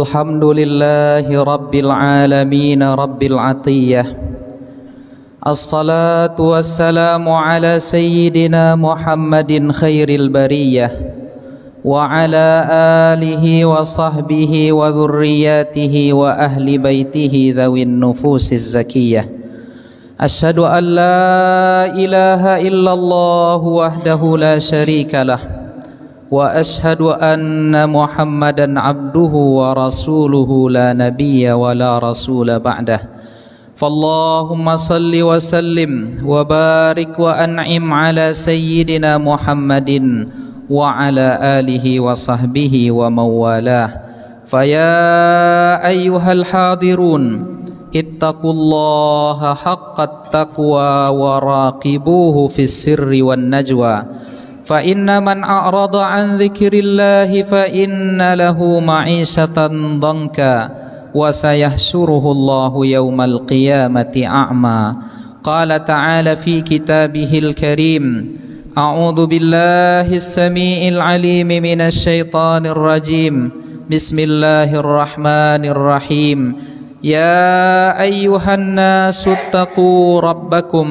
الحمد لله رب العالمين رب العطية الصلاة والسلام على سيدنا محمد خير البرية وعلى آله وصحبه وذرياته وأهل بيته ذوي النفوس الزكية أشهد أن لا إله إلا الله وحده لا شريك له وأشهد أن محمدا عبده ورسوله لا نبي ولا رسول بعده فاللهم صل وسلم وبارك وأنعم على سيدنا محمد وعلى آله وصحبه ومن والاه فيا أيها الحاضرون اتقوا الله حق التقوى وراقبوه في السر والنجوى فإن من أعرض عن ذكر الله فإن له معيشة ضنكا وسيحشره الله يوم القيامة أعمى قال تعالى في كتابه الكريم أعوذ بالله السميع العليم من الشيطان الرجيم بسم الله الرحمن الرحيم يا أيها الناس اتقوا ربكم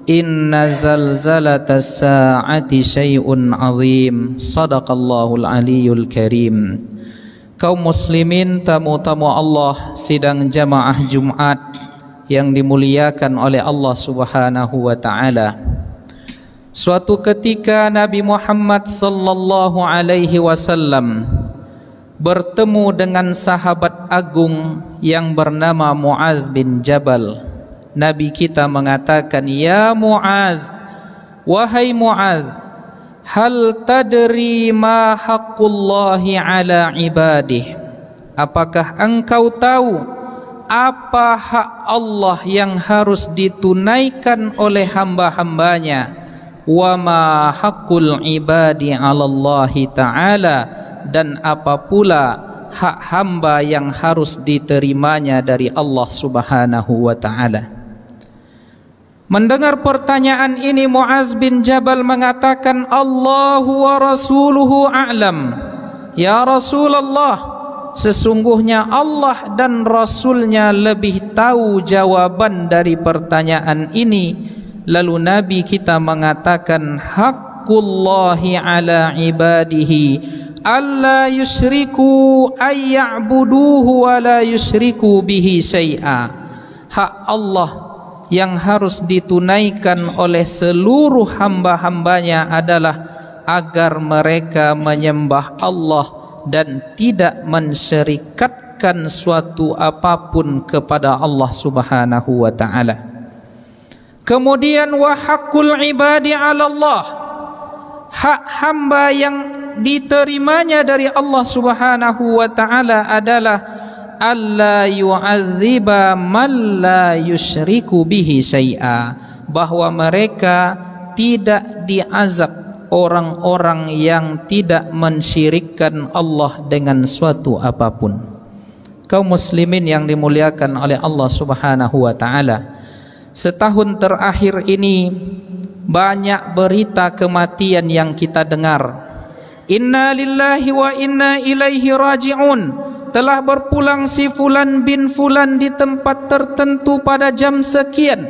إن زلزلة الساعة شيء عظيم صدق الله العلي الكريم. Kaum muslimin, tamu-tamu Allah, sidang jamaah Jumat yang dimuliakan oleh Allah Subhanahu wa taala. Suatu ketika Nabi Muhammad sallallahu alaihi wasallam bertemu dengan sahabat agung yang bernama Muaz bin Jabal. Nabi kita mengatakan, "Ya Muaz, wahai Muaz, hal tadri ma haqqullahi ala ibadih? Apakah engkau tahu apa hak Allah yang harus ditunaikan oleh hamba-hambanya? Wa ma haqqul ibadi 'ala Allah ta'ala, dan apa pula hak hamba yang harus diterimanya dari Allah Subhanahu wa ta'ala?" Mendengar pertanyaan ini, Muaz bin Jabal mengatakan, "Allahu wa rasuluhu a'lam." Ya Rasulullah, sesungguhnya Allah dan Rasulnya lebih tahu jawaban dari pertanyaan ini. Lalu Nabi kita mengatakan, "Haqqullahi ala ibadihi alla yusyriku ayya'buduhu wa la yusyriku bihi syai'a." Hak Allah yang harus ditunaikan oleh seluruh hamba-hambanya adalah agar mereka menyembah Allah dan tidak mensyirikatkan suatu apapun kepada Allah Subhanahu wa ta'ala. Kemudian wa haqqul ibadi 'ala Allah, hak hamba yang diterimanya dari Allah Subhanahu wa ta'ala adalah alla yu'adziba man la yusyriku bihi syai'a, bahwa mereka tidak diazab orang-orang yang tidak mensyirikkan Allah dengan suatu apapun. Kaum muslimin yang dimuliakan oleh Allah Subhanahu wa ta'ala, setahun terakhir ini banyak berita kematian yang kita dengar. Inna lillahi wa inna ilaihi raji'un. Telah berpulang si fulan bin fulan di tempat tertentu pada jam sekian.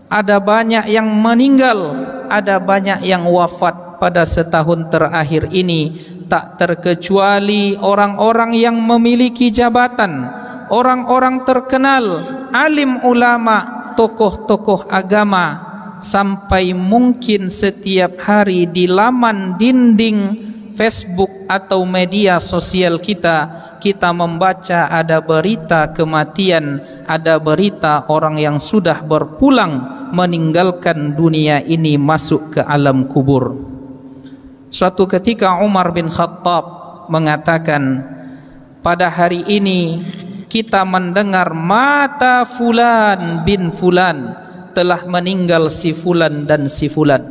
Ada banyak yang meninggal, ada banyak yang wafat pada setahun terakhir ini. Tak terkecuali orang-orang yang memiliki jabatan, orang-orang terkenal, alim ulama, tokoh-tokoh agama, sampai mungkin setiap hari di laman dinding Facebook atau media sosial kita membaca ada berita kematian, ada berita orang yang sudah berpulang meninggalkan dunia ini masuk ke alam kubur. Suatu ketika Umar bin Khattab mengatakan, pada hari ini kita mendengar mata fulan bin fulan, telah meninggal si fulan dan si fulan.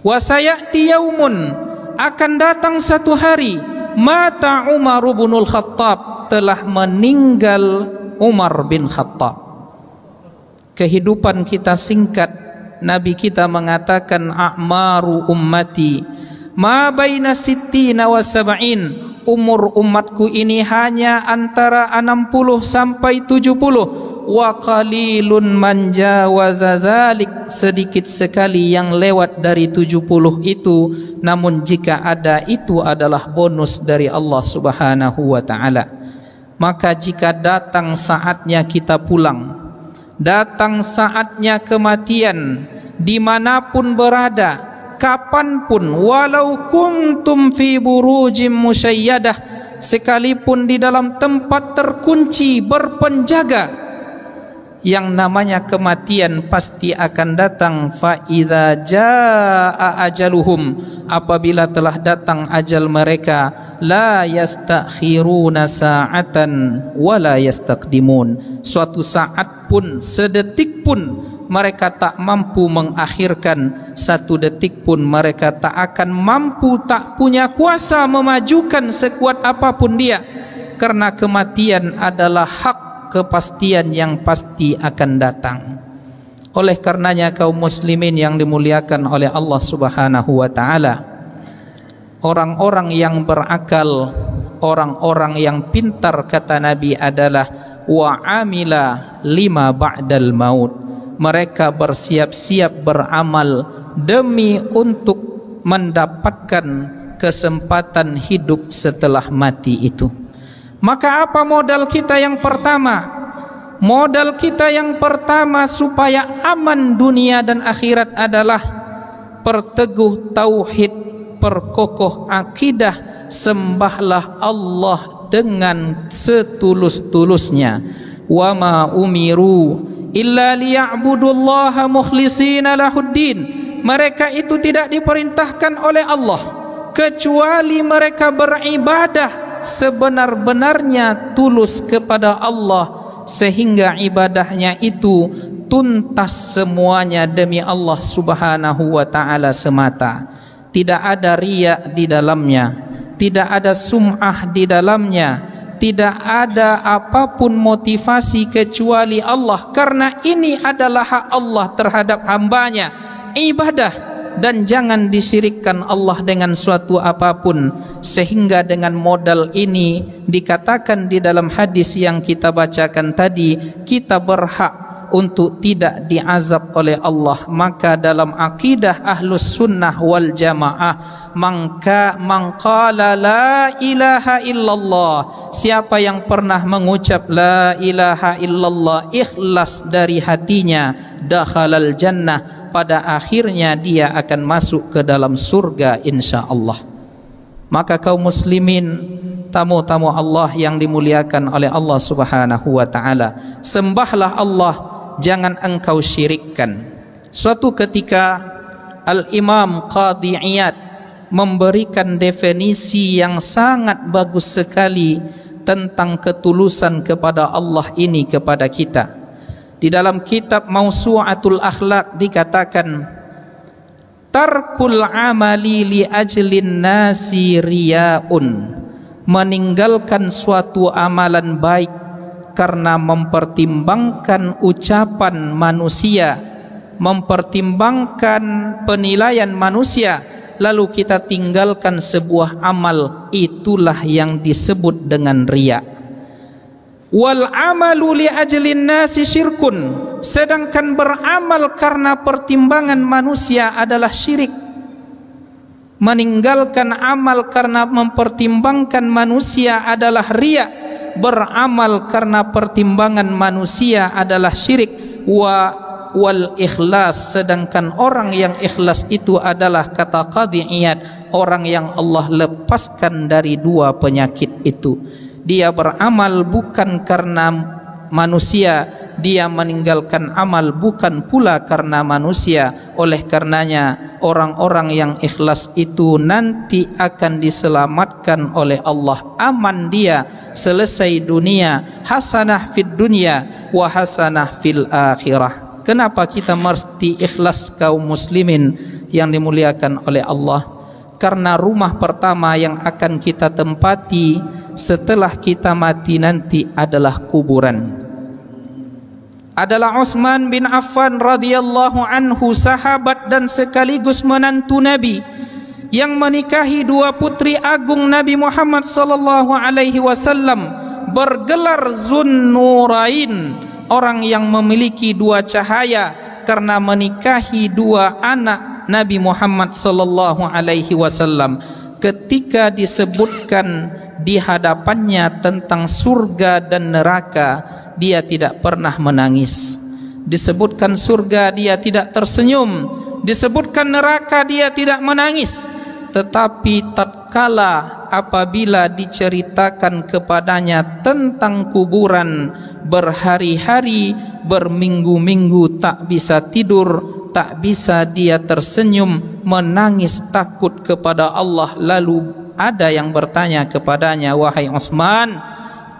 Wa sayati yaumun, akan datang satu hari, mata Umar bin Khattab, telah meninggal Umar bin Khattab. Kehidupan kita singkat. Nabi kita mengatakan, a'maru ummati ma baina sittina wa sab'in, umur umatku ini hanya antara 60 sampai 70. Wa qalilun man jawaza zalik, sedikit sekali yang lewat dari 70 itu. Namun jika ada, itu adalah bonus dari Allah Subhanahu wa ta'ala. Maka jika datang saatnya kita pulang, datang saatnya kematian, dimanapun berada, kapanpun, walau kuntum fi burujim musyayyadah, sekalipun di dalam tempat terkunci berpenjaga, yang namanya kematian pasti akan datang. Fa idza jaa ajaluhum, apabila telah datang ajal mereka, la yastakhiruna sa'atan wa la yastaqdimun, suatu saat pun, sedetik pun mereka tak mampu mengakhirkan, satu detik pun mereka tak akan mampu, tak punya kuasa memajukan sekuat apapun dia, karena kematian adalah hak, kepastian yang pasti akan datang. Oleh karenanya kaum muslimin yang dimuliakan oleh Allah Subhanahu wa ta'ala, orang-orang yang berakal, orang-orang yang pintar, kata Nabi, adalah wa amila lima ba'dal maut, mereka bersiap-siap beramal demi untuk mendapatkan kesempatan hidup setelah mati itu. Maka apa modal kita yang pertama? Modal kita yang pertama supaya aman dunia dan akhirat adalah perteguh tauhid, perkokoh akidah, sembahlah Allah dengan setulus-tulusnya. Wa ma umiru illa liya'budullaha mukhlishina lahuddin, mereka itu tidak diperintahkan oleh Allah kecuali mereka beribadah sebenar-benarnya tulus kepada Allah, sehingga ibadahnya itu tuntas semuanya demi Allah Subhanahu wa ta'ala semata. Tidak ada riya di dalamnya, tidak ada sum'ah di dalamnya, tidak ada apapun motivasi kecuali Allah, karena ini adalah hak Allah terhadap hambanya, ibadah. Dan jangan disirikkan Allah dengan suatu apapun. Sehingga dengan modal ini dikatakan di dalam hadis yang kita bacakan tadi, kita berhak untuk tidak diazab oleh Allah. Maka dalam akidah ahlus sunnah wal jamaah, mangqala la ilaha illallah, siapa yang pernah mengucap la ilaha illallah ikhlas dari hatinya, dakhalal jannah, pada akhirnya dia akan masuk ke dalam surga insyaallah. Maka kaum muslimin, tamu-tamu Allah yang dimuliakan oleh Allah Subhanahu wa ta'ala, sembahlah Allah, jangan engkau syirikkan. Suatu ketika Al-Imam Qadhi Iyad memberikan definisi yang sangat bagus sekali tentang ketulusan kepada Allah ini kepada kita. Di dalam kitab Mausu'atul Akhlaq dikatakan, tarkul amali li ajlin nasi riyaun, meninggalkan suatu amalan baik karena mempertimbangkan ucapan manusia, mempertimbangkan penilaian manusia, lalu kita tinggalkan sebuah amal, itulah yang disebut dengan riya. Wal amalu li ajlin nasi syirkun, sedangkan beramal karena pertimbangan manusia adalah syirik. Meninggalkan amal karena mempertimbangkan manusia adalah riya, beramal karena pertimbangan manusia adalah syirik. Wal ikhlas, sedangkan orang yang ikhlas itu adalah, kata Qadhi Iyad, orang yang Allah lepaskan dari dua penyakit itu. Dia beramal bukan karena manusia, dia meninggalkan amal bukan pula karena manusia. Oleh karenanya orang-orang yang ikhlas itu nanti akan diselamatkan oleh Allah, aman dia selesai dunia, hasanah fid dunya wa hasanah fil akhirah. Kenapa kita mesti ikhlas kaum muslimin yang dimuliakan oleh Allah? Karena rumah pertama yang akan kita tempati setelah kita mati nanti adalah kuburan. Adalah Utsman bin Affan radhiyallahu anhu, sahabat dan sekaligus menantu Nabi. yang menikahi dua putri agung Nabi Muhammad sallallahu alaihi wasallam bergelar Zunnurain, orang yang memiliki dua cahaya, karena menikahi dua anak Nabi Muhammad sallallahu alaihi wasallam. Ketika disebutkan di hadapannya tentang surga dan neraka, dia tidak pernah menangis. Disebutkan surga, dia tidak tersenyum. Disebutkan neraka, dia tidak menangis. Tetapi tatkala apabila diceritakan kepadanya tentang kuburan, berhari-hari, berminggu-minggu tak bisa tidur, tak bisa dia tersenyum, menangis takut kepada Allah. Lalu ada yang bertanya kepadanya, wahai Utsman,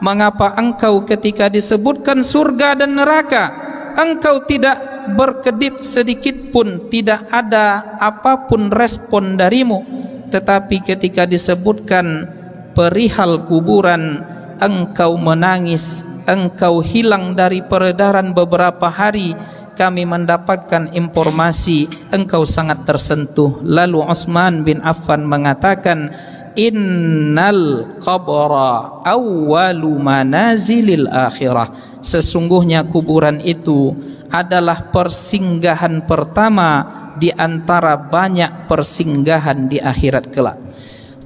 mengapa engkau ketika disebutkan surga dan neraka, engkau tidak berkedip sedikit pun, tidak ada apapun respon darimu, tetapi ketika disebutkan perihal kuburan, engkau menangis, engkau hilang dari peredaran beberapa hari. Kami mendapatkan informasi engkau sangat tersentuh. Lalu Utsman bin Affan mengatakan, innal qabra awwalu manazilil akhirah. Sesungguhnya kuburan itu adalah persinggahan pertama di antara banyak persinggahan di akhirat kelak.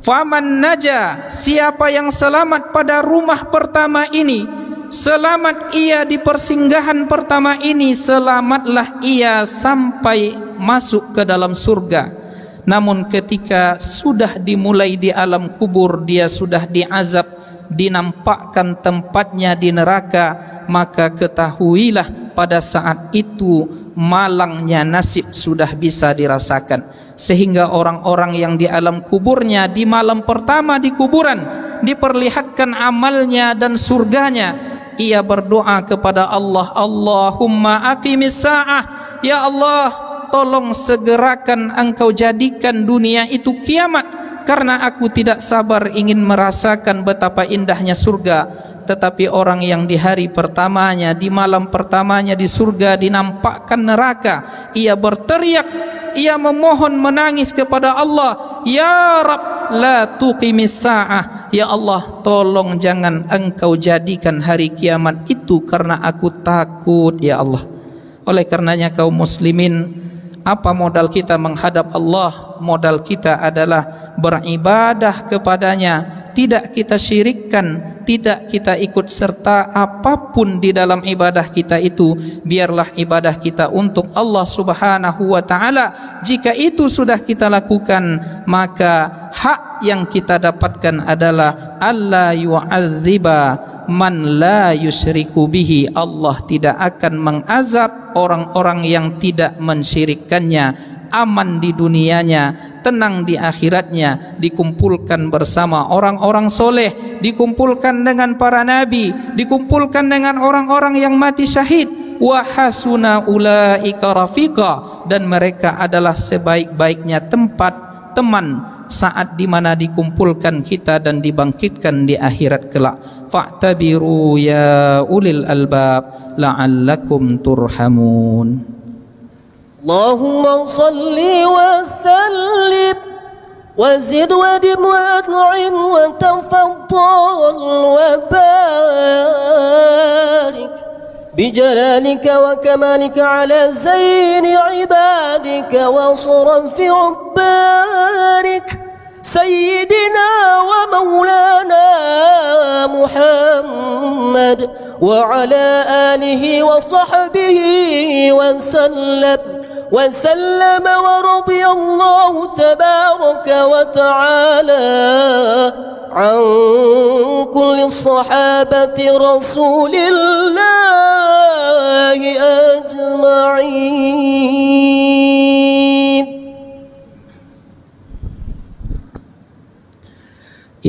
Faman naja, siapa yang selamat pada rumah pertama ini, selamat ia di persinggahan pertama ini, selamatlah ia sampai masuk ke dalam surga. Namun ketika sudah dimulai di alam kubur, dia sudah diazab, dinampakkan tempatnya di neraka, maka ketahuilah pada saat itu malangnya nasib sudah bisa dirasakan. Sehingga orang-orang yang di alam kuburnya di malam pertama di kuburan diperlihatkan amalnya dan surganya, ia berdoa kepada Allah, Allahumma aqimis sa'ah, ya Allah, tolong segerakan engkau jadikan dunia itu kiamat, karena aku tidak sabar ingin merasakan betapa indahnya surga. Tetapi orang yang di hari pertamanya, di malam pertamanya di surga dinampakkan neraka, ia berteriak, ia memohon, menangis kepada Allah, ya Rabb la tuqimis sa'ah, ya Allah tolong jangan engkau jadikan hari kiamat itu, karena aku takut ya Allah. Oleh karenanya kaum muslimin, apa modal kita menghadap Allah? Modal kita adalah beribadah kepadanya, tidak kita syirikkan, tidak kita ikut serta apapun di dalam ibadah kita itu. Biarlah ibadah kita untuk Allah Subhanahu wa ta'ala. Jika itu sudah kita lakukan, maka hak yang kita dapatkan adalah alla yu'azziba man la yusyriku bihi. Allah tidak akan mengazab orang-orang yang tidak mensyirikkannya. Aman di dunianya, tenang di akhiratnya, dikumpulkan bersama orang-orang soleh, dikumpulkan dengan para nabi, dikumpulkan dengan orang-orang yang mati syahid. Wa hasuna ulaika rafiqa, dan mereka adalah sebaik-baiknya tempat teman saat di mana dikumpulkan kita dan dibangkitkan di akhirat kelak. Fa'tabiru ya ulil albab la'allakum turhamun. Allahumma salli wa sallim wa zid wa dim wa at'im wa tafaddal wa barik bijalalika wa kamalika ala zayni ibadika wa surafi ubbarik sayyidina wa maulana Muhammad wa ala alihi wa sahbihi wa sallam وسلم ورضي الله تبارك وتعالى عن كل الصحابة رسول الله أجمعين.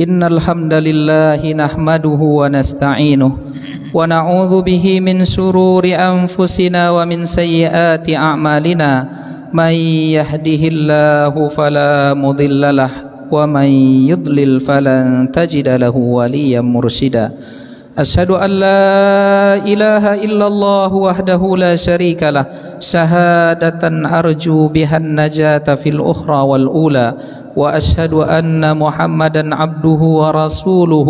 إن الحمد لله نحمده ونستعينه ونعوذ به من شرور أنفسنا ومن سيئات أعمالنا. من يهده الله فلا مضل له ومن يضلل فلن تجد له وليا مرشدا. أشهد أن لا إله إلا الله وحده لا شريك له شهادة أرجو بها النجاة في الأخرى والأولى. وأشهد أن محمدا عبده ورسوله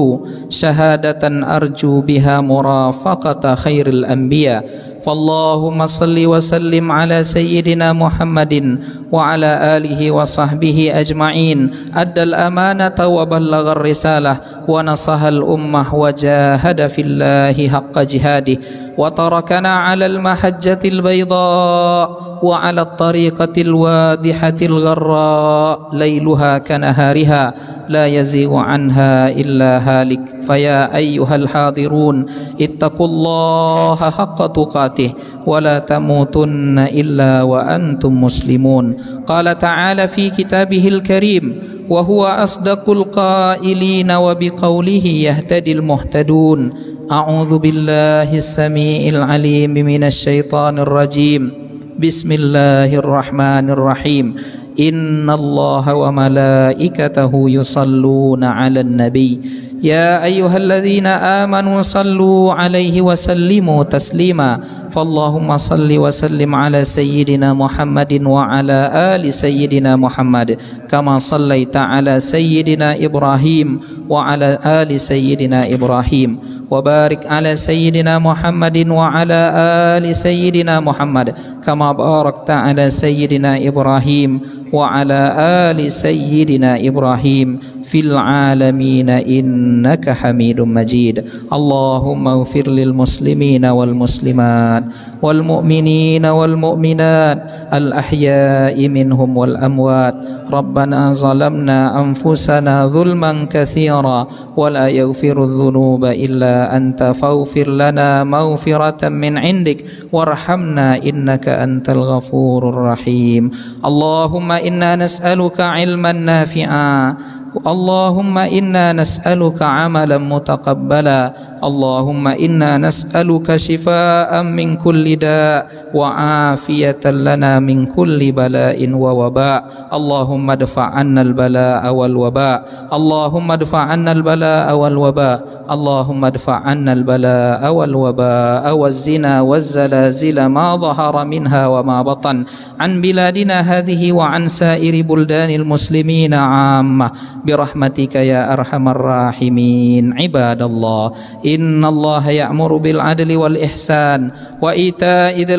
شهادة أرجو بها مرافقة خير الأنبياء. فاللهم صل وسلم على سيدنا محمد وعلى آله وصحبه أجمعين. أدى الأمانة وبلغ الرسالة ونصح الأمة وجاهد في الله حق جهاده وتركنا على المحجة البيضاء وعلى الطريقة الواضحة الغراء ليلها كنهارها لا يزيغ عنها إلا هالك. فيا أيها الحاضرون اتقوا الله حق تقاته ولا تموتن إلا وأنتم مسلمون. قال تعالى في كتابه الكريم: وهو أصدق القائلين وبقوله يهتدي المهتدون. أعوذ بالله السميع العليم من الشيطان الرجيم. بسم الله الرحمن الرحيم. إن الله وملائكته يصلون على النبي يا أيها الذين آمنوا صلوا عليه وسلموا تسليما. فاللهم صل وسلم على سيدنا محمد وعلى آل سيدنا محمد كما صليت على سيدنا إبراهيم وعلى آل سيدنا إبراهيم وبارك على سيدنا محمد وعلى آل سيدنا محمد كما باركت على سيدنا إبراهيم وعلى آل سيدنا إبراهيم في العالمين إنك حميد مجيد. اللهم اغفر للمسلمين والمسلمات والمؤمنين والمؤمنات الأحياء منهم والأموات. ربنا ظلمنا أنفسنا ظلما كثيرا ولا يغفر الذنوب إلا أنت فاغفر لنا مغفرة من عندك وارحمنا إنك أنت الغفور الرحيم. اللهم إنا نسألك علما نافعا. اللهم إنا نسألك عملا متقبلا. اللهم إنا نسألك شفاء من كل داء وعافية لنا من كل بلاء ووباء. اللهم ادفع عنا البلاء والوباء. اللهم ادفع عنا البلاء والوباء. اللهم ادفع عنا البلاء والوباء والزنا والزلازل ما ظهر منها وما بطن عن بلادنا هذه وعن سائر بلدان المسلمين عامة برحمتك يا أرحم الراحمين. عباد الله إن الله يأمر بالعدل والإحسان وإيتاء ذي